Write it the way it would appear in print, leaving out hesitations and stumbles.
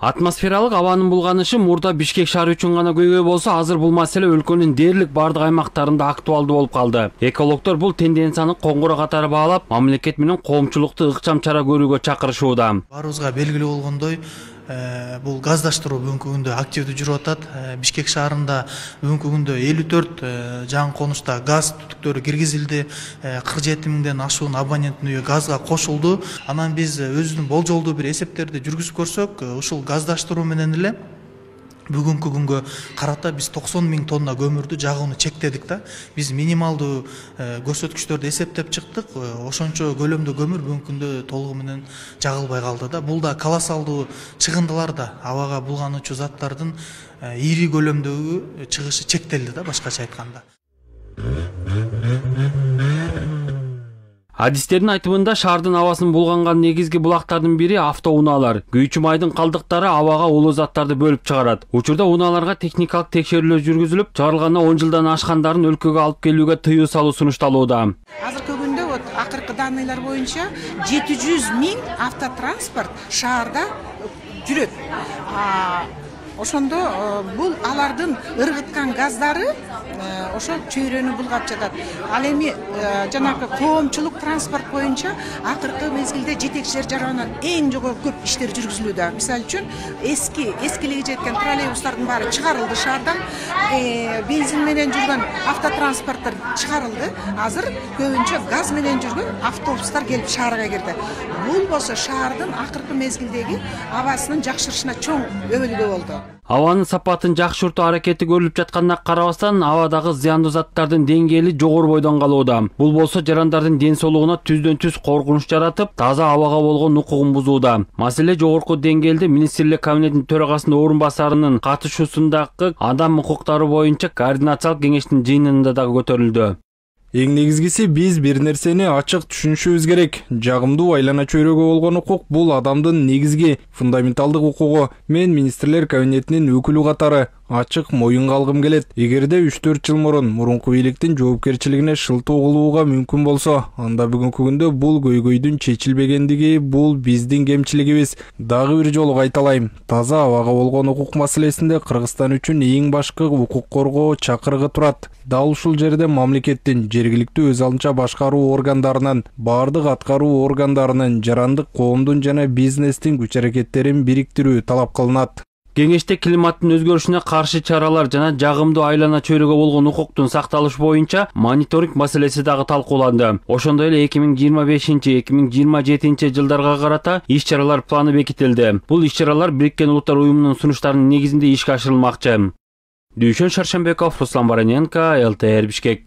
Атмосфералык абанын булганышы мурда Бишкек шаары үчүн гана көйгөй болсо, азыр бул маселе өлкөнүн дээрлик бардык аймактарында актуалдуу болуп калды. Экологдор бул тенденцияны коңгуро катары баалап, мамлекет менен коомчулукту ыкчам чара көрүүгө чакырышууда. Баарыбызга белгилүү болгондой, бул газдаштыруу бүгүнкү күндө активдүү жүрүп атат. Бишкек шаарында бүгүнкү күндө 54 жаңы конушта газ түтүктөрү киргизилди. 47 миңден ашуун абоненттин үйү газга кошулду. Анан биз өзүбүздүн болжолдуу бир эсептерди жүргүзүп көрсөк, ушул газдаштыруу менен эле бүгүнкү күнгө карата биз 90 миң тонна көмүрдү жагууну чектедик да. Биз минималдуу көрсөткүчтөрдү эсептеп чыктык. Ошончо көлөмдө көмүр бүгүнкү күндө толугу менен жагылбай калды да. Бул да колоссалдуу чыгындылар да, абага булгануучу заттардын ири көлөмдөгү чыгышы чектелди да, башкача айтканда. Адистердин айтымында шаардын абасын булганган негизги булактардын бири автоунаалар. Күйүүчү майдын калдыктары абага улуу заттарды бөлүп чыгарат. Учурда унааларга техникалык текшерүүлөр жүргүзүлүп, чыгарылганда 10 жылдан ашкандарын өлкөгө алып келүүгө тыюу салуу сунушталууда. Азыркы күндө акыркы данныйлар боюнча 700 миң автотранспорт шаарда жүрөт. Ошондо бул алардын ыргыткан газдары ошол чөйрөнү булгап жатат. Ал эми жанагы коомчулук транспорт боюнча акыркы мезгилде жетекчилер жаранынан эң жогорку көп иштер жүргүзүлүүдө. Мисалы үчүн эскилиги жеткен троллейбустардын баары чыгарылды шаардан. Бензин менен жүргөн автотранспорттор чыгарылды. Азыр көбүнчө газ менен жүргөн автобустар келип шаарга кирди. Бул болсо шаардын акыркы мезгилдеги абасынын жакшырышына чоң өбөлгө болду. Абанын сапатын жакшыртуу аракети көрүлүп жатканына карабастан, абадагы зыяндуу заттардын деңгээли жогору бойдон калууда. Бул болсо жарандардын ден соолугуна түздөн-түз коркунуч жаратып, таза абага болгон укугун бузууда. Маселе жогорку деңгээлде Министрлер кабинетинин төрагасынын орун басарынын катышуусундагы адам укуктары боюнча координациялык кеңештин жыйынында дагы көтөрүлдү. Эң негизгиси биз бир нерсени ачык түшүнүшүбүз керек. Жагымдуу айлана чөйрөгө болгон укук бул адамдын негизги фундаменталдык укугу. Мен Министрлер кабинетинин өкүлү катары ачык моюнга алгым келет. Эгерде 3-4 жыл мурунку бийликтин жоопкерчилигине шылтоо кылууга мүмкүн болсо, анда бүгүнкү күндө бул көйгөйдүн чечилбегендиги бул биздин кемчилигибиз. Дагы бир жолу кайталайм. Таза абага болгон укук маселесинде Кыргызстан үчүн эң башкы укук коргоо чакырыгы турат. Дал ушул жерде мамлекеттин жергиликтүү өз алынча башкаруу органдарынын, бардык аткаруу органдарынын, жарандык коомдун жана бизнестин күч-аракеттерин бириктирүү талап кылынат. Кеңеште климаттын өзгөрүшүнө каршы чаралар жана жагымдуу айлана чөйрөгө болгон укуктун сакталышы боюнча мониторинг маселеси дагы талкууланды. Ошондой эле 2025-2027 жылдарга карата иш-чаралар планы бекитилди. Бул иш-чаралар Бириккен Улуттар уюмунун сунуштарынын негизинде ишке ашырылмакчы. Дүйшөн Шаршенбеков, Руслан Бараненко, ЛТР Бишкек.